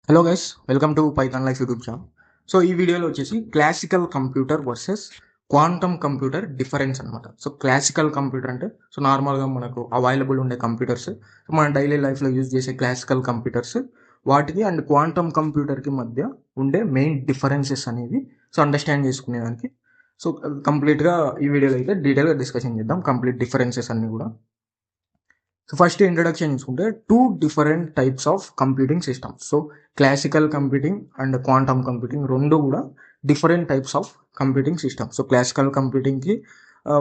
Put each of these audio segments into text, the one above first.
Hello guys, welcome to Python life YouTube channel. So ఈ వీడియోలో వచ్చేసి classical computer versus quantum computer difference అనమాట. So classical computer అంటే నార్మల్గా మనకు అవైలబుల్ ఉండే కంప్యూటర్స్, మన డైలీ లైఫ్లో యూజ్ చేసే క్లాసికల్ కంప్యూటర్స్, వాటికి అండ్ క్వాంటమ్ కంప్యూటర్కి మధ్య ఉండే మెయిన్ డిఫరెన్సెస్ అనేవి అండర్స్టాండ్ చేసుకునేదానికి కంప్లీట్గా ఈ వీడియోలో అయితే డీటెయిల్గా డిస్కషన్ చేద్దాం, కంప్లీట్ డిఫరెన్సెస్ అన్ని కూడా. సో ఫస్ట్ ఇంట్రడక్షన్ చూసుకుంటే two different types of computing systems. So classical computing and quantum computing రెండు కూడా different types of computing system. So classical కంప్యూటింగ్కి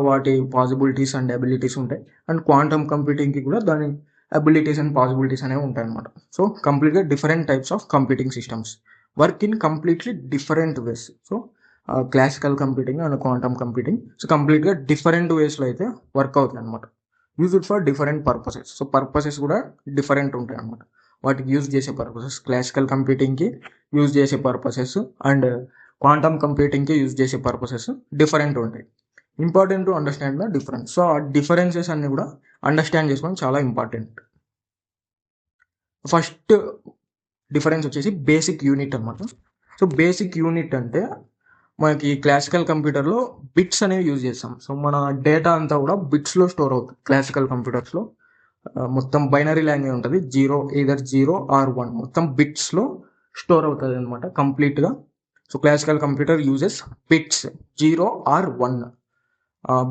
వాటి పాసిబిలిటీస్ అండ్ అబిలిటీస్ ఉంటాయి, అండ్ క్వాంటమ్ కంప్యూటింగ్కి కూడా దాని అబిలిటీస్ అండ్ పాసిబిలిటీస్ అనేవి ఉంటాయి అనమాట. సో కంప్లీట్గా different types of computing systems work in completely different ways. So classical computing and quantum computing కంప్లీట్గా డిఫరెంట్ వేస్లో అయితే వర్క్ అవుతుంది అనమాట. Used for different purposes. So purposes కూడా డిఫరెంట్ ఉంటాయి అన్నమాట. వాటికి యూజ్ చేసే పర్పసెస్ క్లాసికల్ కంప్యూటింగ్కి యూజ్ చేసే పర్పసెస్ అండ్ క్వాంటమ్ కంప్యూటింగ్కి యూజ్ చేసే పర్పసెస్ డిఫరెంట్ ఉంటాయి. Important to understand the difference. So ఆ డిఫరెన్సెస్ అన్ని కూడా అండర్స్టాండ్ చేసుకోవడం చాలా ఇంపార్టెంట్. ఫస్ట్ డిఫరెన్స్ వచ్చేసి బేసిక్ యూనిట్ అనమాట. సో బేసిక్ యూనిట్ అంటే మనకి క్లాసికల్ కంప్యూటర్లో బిట్స్ అనేవి యూజ్ చేస్తాం. సో మన డేటా అంతా కూడా బిట్స్లో స్టోర్ అవుతుంది. క్లాసికల్ కంప్యూటర్స్లో మొత్తం బైనరీ లాంగ్వేజ్ ఉంటుంది, either 0 or 1 మొత్తం బిట్స్లో స్టోర్ అవుతుంది అనమాట కంప్లీట్గా. So classical computer uses bits 0 or 1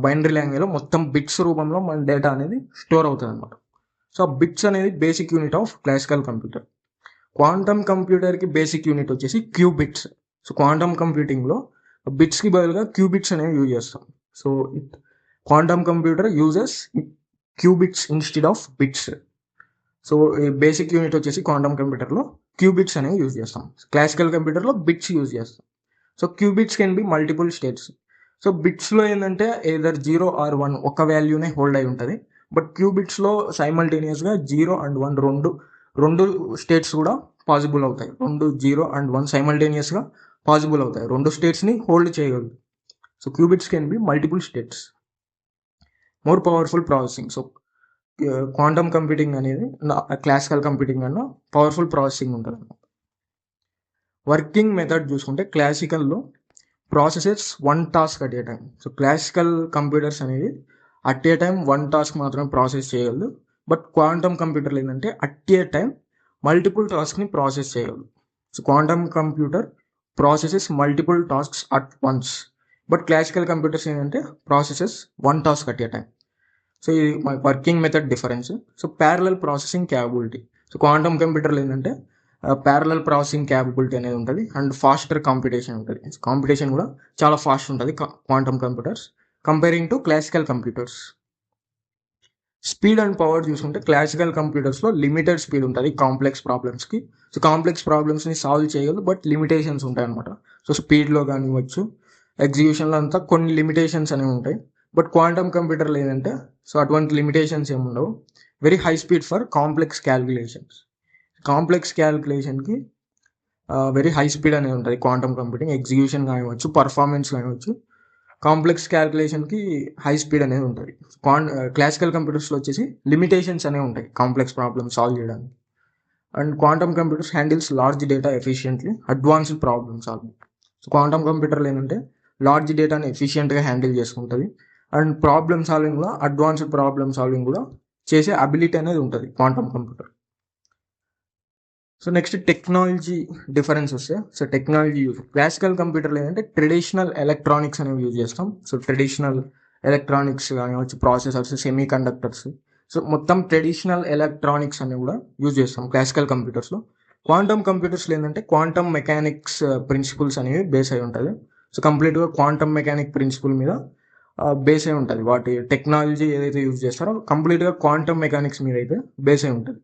binary లాంగ్వేజ్లో మొత్తం బిట్స్ రూపంలో మన డేటా అనేది స్టోర్ అవుతుంది అనమాట. సో బిట్స్ అనేది basic unit of classical computer. Quantum కంప్యూటర్కి బేసిక్ యూనిట్ వచ్చేసి క్యూబిట్స్. సో క్వాంటమ్ కంప్యూటింగ్లో బిట్స్కి బదులుగా క్యూబిట్స్ అనేవి యూజ్ చేస్తాం. So quantum computer uses qubits instead of bits. So basic unit వచ్చేసి క్వాంటమ్ కంప్యూటర్లో క్యూబిట్స్ అనేవి యూజ్ చేస్తాం. క్లాసికల్ కంప్యూటర్లో బిట్స్ యూజ్ చేస్తాం. So qubits can be multiple states. So బిట్స్లో ఏంటంటే either 0 or 1 ఒక వాల్యూనే హోల్డ్ అయి ఉంటుంది. బట్ క్యూబిట్స్లో సైమల్టేనియస్గా 0 and 1 రెండు స్టేట్స్ కూడా పాసిబుల్ అవుతాయి. 0 and 1 సైమల్టేనియస్గా పాసిబుల్ అవుతాయి. రెండు స్టేట్స్ని హోల్డ్ చేయగలదు. So qubits can be multiple states. More powerful processing. So quantum computing అనేది క్లాసికల్ కంప్యూటింగ్ అన్న పవర్ఫుల్ ప్రాసెసింగ్ ఉంటుంది. వర్కింగ్ మెథడ్ చూసుకుంటే క్లాసికల్లో processes 1 task at a time. So classical computers అనేవి అట్ ఏ టైం 1 టాస్క్ మాత్రమే process చేయగలదు. But quantum కంప్యూటర్లు ఏంటంటే అట్ ఏ టైం మల్టిపుల్ టాస్క్ని ప్రాసెస్ చేయగలదు. So quantum computer processes multiple tasks at once. But classical computers ఏంటంటే processes 1 task at a time. So ఇది working method difference. So parallel processing capability. So quantum కంప్యూటర్లు ఏంటంటే parallel processing capability అనేది ఉంటుంది and faster competition ఉంటుంది. Competition కూడా చాలా fast ఉంటుంది quantum computers comparing to classical computers. Speed and power చూసుకుంటే క్లాసికల్ కంప్యూటర్స్లో లిమిటెడ్ స్పీడ్ ఉంటుంది కాంప్లెక్స్ ప్రాబ్లమ్స్కి. సో కాంప్లెక్స్ ప్రాబ్లమ్స్ని సాల్వ్ చేయగలదు, బట్ లిమిటేషన్స్ ఉంటాయి అనమాట. సో స్పీడ్లో కానివ్వచ్చు, ఎగ్జిక్యూషన్లో అంతా కొన్ని లిమిటేషన్స్ అనేవి ఉంటాయి. బట్ క్వాంటమ్ కంప్యూటర్లు ఏంటంటే అటువంటి లిమిటేషన్స్ ఏమి ఉండవు. Very high speed for complex calculations. Complex క్యాల్కులేషన్కి వెరీ హై స్పీడ్ అనేది ఉంటుంది క్వాంటమ్ కంప్యూటింగ్. ఎగ్జిక్యూషన్ కానివ్వచ్చు, పర్ఫార్మెన్స్ కానివ్వచ్చు, కాంప్లెక్స్ క్యాల్కులేషన్కి హై స్పీడ్ అనేది ఉంటుంది. క్లాసికల్ కంప్యూటర్స్లో వచ్చేసి లిమిటేషన్స్ అనేవి ఉంటాయి కాంప్లెక్స్ ప్రాబ్లమ్స్ సాల్వ్ చేయడానికి. And quantum computers handles large data efficiently, advanced problem solving. So quantum కంప్యూటర్లు ఏంటంటే లార్జ్ డేటాని ఎఫిషియెంట్గా హ్యాండిల్ చేసుకుంటుంది అండ్ ప్రాబ్లమ్ సాల్వింగ్ కూడా, అడ్వాన్స్డ్ ప్రాబ్లమ్ సాల్వింగ్ కూడా చేసే అబిలిటీ అనేది ఉంటుంది quantum computer. So next technology difference వస్తే, సో టెక్నాలజీ యూజ్ క్లాసికల్ కంప్యూటర్లో ఏంటంటే ట్రెడిషనల్ ఎలక్ట్రానిక్స్ అనేవి యూజ్ చేస్తాం. సో ట్రెడిషనల్ ఎలక్ట్రానిక్స్ కానివచ్చు, ప్రాసెసర్స్, సెమీ కండక్టర్స్, సో మొత్తం ట్రెడిషనల్ ఎలక్ట్రానిక్స్ అనేవి కూడా యూజ్ చేస్తాం క్లాసికల్ కంప్యూటర్స్లో. క్వాంటమ్ కంప్యూటర్స్లో ఏంటంటే క్వాంటమ్ మెకానిక్స్ ప్రిన్సిపల్స్ అనేవి బేస్ అయి ఉంటుంది. సో కంప్లీట్గా క్వాంటమ్ మెకానిక్ ప్రిన్సిపల్ మీద బేస్ అయి ఉంటుంది. వాటి టెక్నాలజీ ఏదైతే యూజ్ చేస్తారో కంప్లీట్గా క్వాంటమ్ మెకానిక్స్ మీద అయితే బేస్ అయి ఉంటుంది.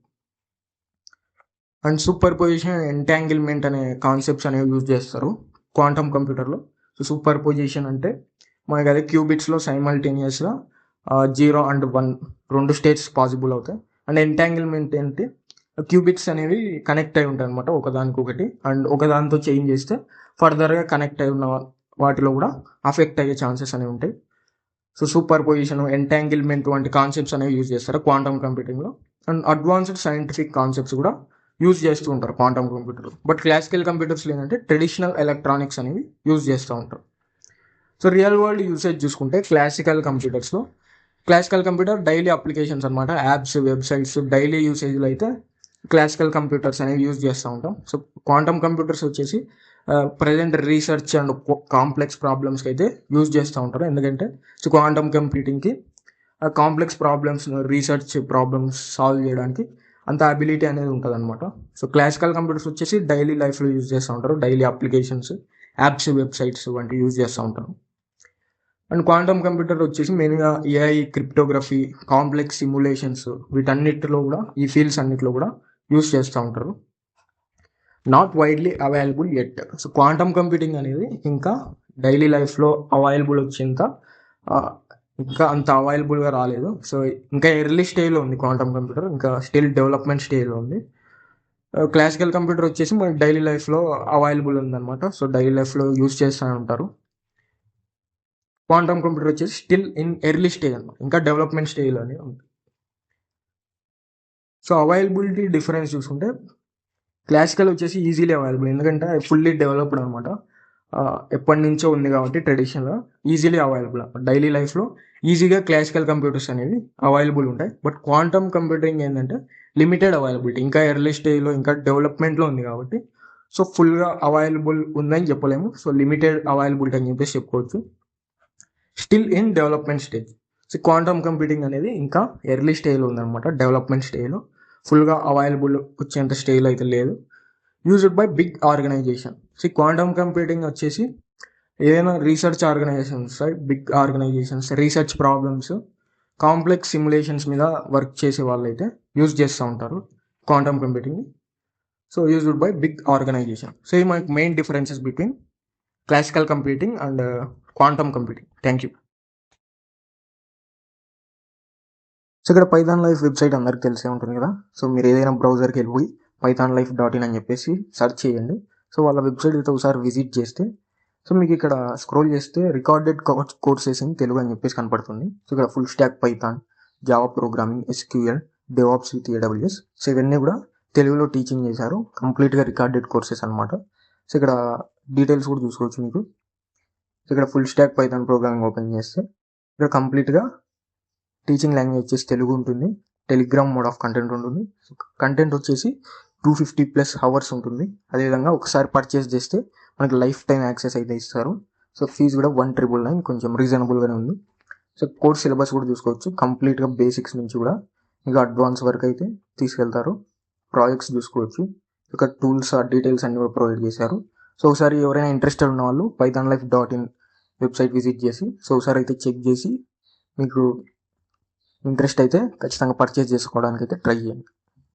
అండ్ సూపర్ పొజిషన్, ఎంటాంగిల్మెంట్ అనే కాన్సెప్ట్స్ అనేవి యూజ్ చేస్తారు క్వాంటమ్ కంప్యూటర్లో. సో సూపర్ పొజిషన్ అంటే మనకి అదే క్యూబిట్స్లో సైమల్టేనియస్గా 0 and 1 రెండు స్టేట్స్ పాసిబుల్ అవుతాయి. అండ్ ఎంటాంగిల్మెంట్ ఏంటి, క్యూబిట్స్ అనేవి కనెక్ట్ అయి ఉంటాయి అనమాట ఒకదానికొకటి. అండ్ ఒకదానితో చేంజ్ చేస్తే ఫర్దర్గా కనెక్ట్ అయి ఉన్న వాటిలో కూడా అఫెక్ట్ అయ్యే ఛాన్సెస్ అనేవి ఉంటాయి. సో సూపర్ పొజిషన్, ఎంటాంగిల్మెంట్ వంటి కాన్సెప్ట్స్ అనేవి యూజ్ చేస్తారు క్వాంటమ్ కంప్యూటింగ్లో. అండ్ అడ్వాన్స్డ్ సైంటిఫిక్ కాన్సెప్ట్స్ కూడా యూజ్ చేస్తూ ఉంటారు quantum computer. But classical computers ఏంటంటే ట్రెడిషనల్ ఎలక్ట్రానిక్స్ అనేవి యూజ్ చేస్తూ ఉంటారు. సో రియల్ వరల్డ్ యూసేజ్ చూసుకుంటే క్లాసికల్ కంప్యూటర్ డైలీ అప్లికేషన్స్ అనమాట, యాప్స్, వెబ్సైట్స్ డైలీ యూసేజ్లో అయితే క్లాసికల్ కంప్యూటర్స్ అనేవి యూజ్ చేస్తూ ఉంటాం. సో క్వాంటమ్ కంప్యూటర్స్ వచ్చేసి ప్రజెంట్ రీసెర్చ్ అండ్ కాంప్లెక్స్ ప్రాబ్లమ్స్కి అయితే యూజ్ చేస్తూ ఉంటారు. ఎందుకంటే సో క్వాంటమ్ కంప్యూటింగ్కి complex problems, research problems solve చేయడానికి అంత అబిలిటీ అనేది ఉంటుంది అనమాట. సో క్లాసికల్ కంప్యూటర్స్ వచ్చేసి డైలీ లైఫ్లో యూజ్ చేస్తూ ఉంటారు, డైలీ అప్లికేషన్స్, యాప్స్, వెబ్సైట్స్ వంటివి యూజ్ చేస్తూ ఉంటారు. అండ్ క్వాంటమ్ కంప్యూటర్ వచ్చేసి మెయిన్గా ఏఐ, క్రిప్టోగ్రఫీ, కాంప్లెక్స్ సిమ్యులేషన్స్ వీటన్నిటిలో కూడా, ఈ ఫీల్డ్స్ అన్నిటిలో కూడా యూజ్ చేస్తూ ఉంటారు. Not widely available at. So quantum computing అనేది ఇంకా డైలీ లైఫ్లో అవైలబుల్ వచ్చేంత ఇంకా అంత అవైలబుల్గా రాలేదు. సో ఇంకా ఎర్లీ స్టేజ్లో ఉంది క్వాంటమ్ కంప్యూటర్, ఇంకా స్టిల్ డెవలప్మెంట్ స్టేజ్లో ఉంది. క్లాసికల్ కంప్యూటర్ వచ్చేసి మనకి డైలీ లైఫ్లో అవైలబుల్ ఉందన్నమాట. సో డైలీ లైఫ్లో యూజ్ చేస్తూ ఉంటారు. క్వాంటమ్ కంప్యూటర్ వచ్చేసి స్టిల్ ఇన్ ఎర్లీ స్టేజ్ అనమాట, ఇంకా డెవలప్మెంట్ స్టేజ్లోనే ఉంది. సో అవైలబిలిటీ డిఫరెన్స్ చూసుకుంటే క్లాసికల్ వచ్చేసి ఈజీలీ అవైలబుల్, ఎందుకంటే ఫుల్లీ డెవలప్డ్ అనమాట, ఎప్పటి నుంచో ఉంది కాబట్టి ట్రెడిషనల్గా ఈజీలీ అవైలబుల్. డైలీ లైఫ్లో ఈజీగా క్లాసికల్ కంప్యూటర్స్ అనేవి అవైలబుల్ ఉంటాయి. బట్ క్వాంటమ్ కంప్యూటింగ్ ఏంటంటే లిమిటెడ్ అవైలబిలిటీ, ఇంకా ఎర్లీ స్టేజ్లో ఇంకా డెవలప్మెంట్లో ఉంది కాబట్టి సో ఫుల్గా అవైలబుల్ ఉందని చెప్పలేము. సో లిమిటెడ్ అవైలబిలిటీ అని చెప్పేసి చెప్పుకోవచ్చు. Still in development stage. So quantum computing అనేది ఇంకా ఎర్లీ స్టేజ్లో ఉందన్నమాట, డెవలప్మెంట్ స్టేజ్లో, ఫుల్గా అవైలబుల్ వచ్చేంత స్టేజ్లో అయితే లేదు. Used by big organization. So quantum computing వచ్చేసి ఏదైనా research organizations, big organizations, research problems, complex simulations మీద వర్క్ చేసే వాళ్ళు అయితే యూజ్ చేస్తూ ఉంటారు క్వాంటమ్ కంప్యూటింగ్ని. So used by big organization. So ఇది మనకి main differences between classical computing and quantum computing. Thank you. So ఇక్కడ పైథాన్ లైఫ్ వెబ్సైట్ అందరికి తెలిసే ఉంటుంది కదా. సో మీరు ఏదైనా బ్రౌజర్కి వెళ్ళిపోయి pythonlife.in అని చెప్పేసి సెర్చ్ చేయండి. సో వాళ్ళ వెబ్సైట్ అయితే ఒకసారి విజిట్ చేస్తే సో మీకు ఇక్కడ స్క్రోల్ చేస్తే రికార్డెడ్ కోర్సెస్ ఇన్ తెలుగు అని చెప్పేసి కనపడుతుంది. సో ఇక్కడ full stack Python, Java programming, SQL, DevOps with AWS. So ఇవన్నీ కూడా తెలుగులో టీచింగ్ చేశారు, కంప్లీట్గా రికార్డెడ్ కోర్సెస్ అనమాట. సో ఇక్కడ డీటెయిల్స్ కూడా చూసుకోవచ్చు మీకు. సో ఇక్కడ full stack Python programming open చేస్తే ఇక్కడ కంప్లీట్గా టీచింగ్ లాంగ్వేజ్ వచ్చేసి తెలుగు ఉంటుంది, టెలిగ్రామ్ మోడ్ ఆఫ్ కంటెంట్ ఉంటుంది. కంటెంట్ వచ్చేసి 250+ అవర్స్ ఉంటుంది. అదేవిధంగా ఒకసారి పర్చేస్ చేస్తే మనకి లైఫ్ టైం యాక్సెస్ అయితే ఇస్తారు. సో ఫీజు కూడా 1,999, కొంచెం రీజనబుల్గానే ఉంది. సో కోర్స్ సిలబస్ కూడా చూసుకోవచ్చు, కంప్లీట్గా బేసిక్స్ నుంచి కూడా మీకు అడ్వాన్స్ వరకు అయితే తీసుకెళ్తారు. ప్రాజెక్ట్స్ చూసుకోవచ్చు, ఇక టూల్స్, డీటెయిల్స్ అన్ని కూడా ప్రొవైడ్ చేశారు. సో ఒకసారి ఎవరైనా ఇంట్రెస్టెడ్ ఉన్న వాళ్ళు pythonlife.in వెబ్సైట్ విజిట్ చేసి సో ఒకసారి అయితే చెక్ చేసి మీకు ఇంట్రెస్ట్ అయితే ఖచ్చితంగా పర్చేస్ చేసుకోవడానికి అయితే ట్రై చేయండి.